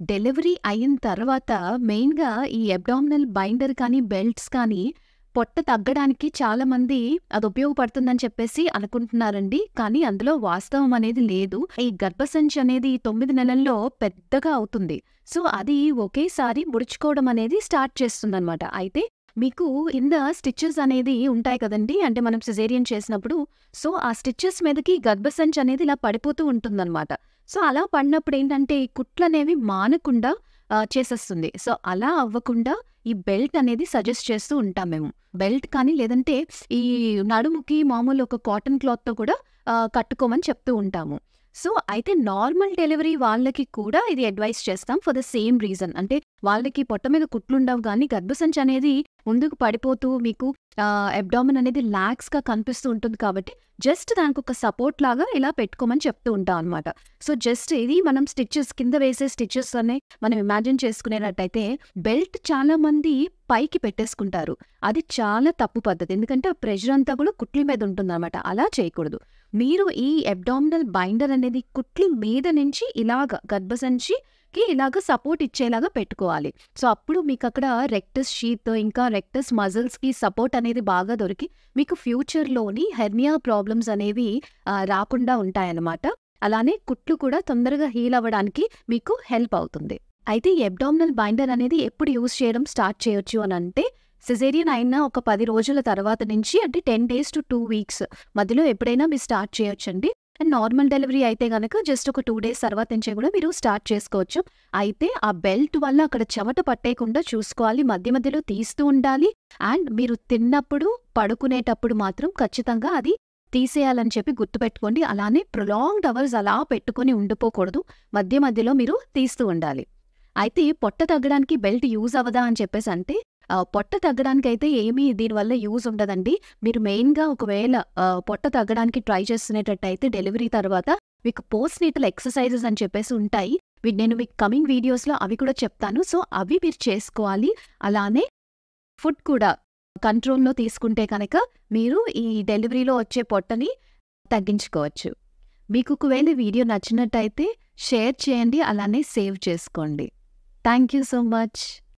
Delivery అయిన తర్వాత మెయిన్‌గా ఈ అబ్డామినల్ బైండర్ కానీ, బెల్ట్స్ కానీ పొట్ట తగ్గడానికి చాలామంది అది ఉపయోగపడుతుందని చెప్పేసి అనుకుంటున్నారండి. కానీ అందులో వాస్తవం అనేది లేదు. ఈ గర్భసంచి అనేది 9 నెలల్లో పెద్దగా అవుతుంది. సో, అది ఒకేసారి ముడుచుకోవడం అనేది స్టార్ట్ చేస్తుందనమాట. అయితే మీకు కింద స్టిచెస్ అనేది ఉంటాయి కదండీ! అంటే మనం సిజేరియన్ చేసినప్పుడు. సో, ఆ స్టిచెస్ మీదకి గర్భసంచి అనేది ఇలా పడిపోతూ ఉంటుందనమాట. సో, అలా పడినప్పుడేంటంటే ఈ కుట్లనేవి మానకుండా చేసేస్తుంది. సో, అలా అవ్వకుండా ఈ బెల్ట్ అనేది సజెస్ట్ చేస్తూ ఉంటాం మేము. బెల్ట్ కానీ లేదంటే ఈ నడుముకి మామూలు ఒక కాటన్ క్లాత్‌తో కూడా కట్టుకోమని చెప్తూ ఉంటాము. సో, అయితే నార్మల్ డెలివరీ వాళ్ళకి కూడా ఇది అడ్వైస్ చేస్తాం ఫర్ ద సేమ్ రీజన్. అంటే వాళ్ళకి పొట్ట మీద కుట్లుండవు గానీ గర్భసంచి అనేది ముందుకు పడిపోతూ మీకు అబ్డామిన్ అనేది లాక్స్‌గా కనిపిస్తూ ఉంటుంది కాబట్టి జస్ట్ దానికొక సపోర్ట్ లాగా ఇలా పెట్టుకోమని చెప్తూ ఉంటాం అనమాట. సో, జస్ట్ ఇది మనం స్టిచెస్ కింద వేసే స్టిచెస్ అనే మనం ఇమాజిన్ చేసుకునేటట్టయితే బెల్ట్ చాలామంది పైకి పెట్టేసుకుంటారు. అది చాలా తప్పు పద్ధతి. ఎందుకంటే ఆ ప్రెషర్ అంతా కూడా కుట్ల మీద ఉంటుందనమాట. అలా చేయకూడదు. మీరు ఈ అబ్డామినల్ బైండర్ అనేది కుట్ల మీద నుంచి ఇలాగ గర్భసంచికి ఇలాగ సపోర్ట్ ఇచ్చేలాగా పెట్టుకోవాలి. సో, అప్పుడు మీకక్కడ రెక్టస్ షీత్ ఇంకా రెక్టస్ మజిల్స్‌కి సపోర్ట్ అనేది బాగా దొరికి మీకు ఫ్యూచర్‌లోని హెర్నియా ప్రాబ్లమ్స్ అనేవి రాకుండా ఉంటాయన్నమాట. అలానే కుట్లు కూడా తొందరగా హీల్ అవ్వడానికి మీకు హెల్ప్ అవుతుంది. అయితే ఈ అబ్డామినల్ బైండర్ అనేది ఎప్పుడు యూజ్ చేయడం స్టార్ట్ చేయొచ్చు అనంటే సిజేరియన్ అయిన ఒక 10 రోజుల తర్వాత నుంచి అంటే 10 డేస్ టు 2 వీక్స్ మధ్యలో ఎప్పుడైనా మీరు స్టార్ట్ చేయొచ్చండి. అండ్ నార్మల్ డెలివరీ అయితే గనక జస్ట్ ఒక 2 డేస్ తర్వాత నుంచే కూడా మీరు స్టార్ట్ చేసుకోవచ్చు. అయితే ఆ బెల్ట్ వల్ల అక్కడ చెమట పట్టేయకుండా చూసుకోవాలి. మధ్య మధ్యలో తీస్తూ ఉండాలి. అండ్ మీరు తిన్నప్పుడు, పడుకునేటప్పుడు మాత్రం ఖచ్చితంగా అది తీసేయాలని చెప్పి గుర్తుపెట్టుకోండి. అలానే ప్రొలాంగ్డ్ అవర్స్ అలా పెట్టుకొని ఉండిపోకూడదు. మధ్య మధ్యలో మీరు తీస్తూ ఉండాలి. అయితే పొట్ట తగ్గడానికి బెల్ట్ యూజ్ అవ్వదా అని చెప్పేసి అంటే పొట్ట తగ్గడానికైతే ఏమీ దీనివల్ల యూజ్ ఉండదండి. మీరు మెయిన్‌గా ఒకవేళ పొట్ట తగ్గడానికి ట్రై చేస్తునేటట్టయితే డెలివరీ తర్వాత మీకు పోస్ట్ నీటల్ ఎక్సర్‌సైజెస్ అని చెప్పేసి ఉంటాయి. నేను మీకు కమింగ్ వీడియోస్‌లో అవి కూడా చెప్తాను. సో, అవి మీరు చేసుకోవాలి. అలానే ఫుడ్ కూడా కంట్రోల్‌లో తీసుకుంటే కనుక మీరు ఈ డెలివరీలో వచ్చే పొట్టని తగ్గించుకోవచ్చు. మీకు ఒకవేళ వీడియో నచ్చినట్టయితే షేర్ చేయండి. అలానే సేవ్ చేసుకోండి. Thank you so much.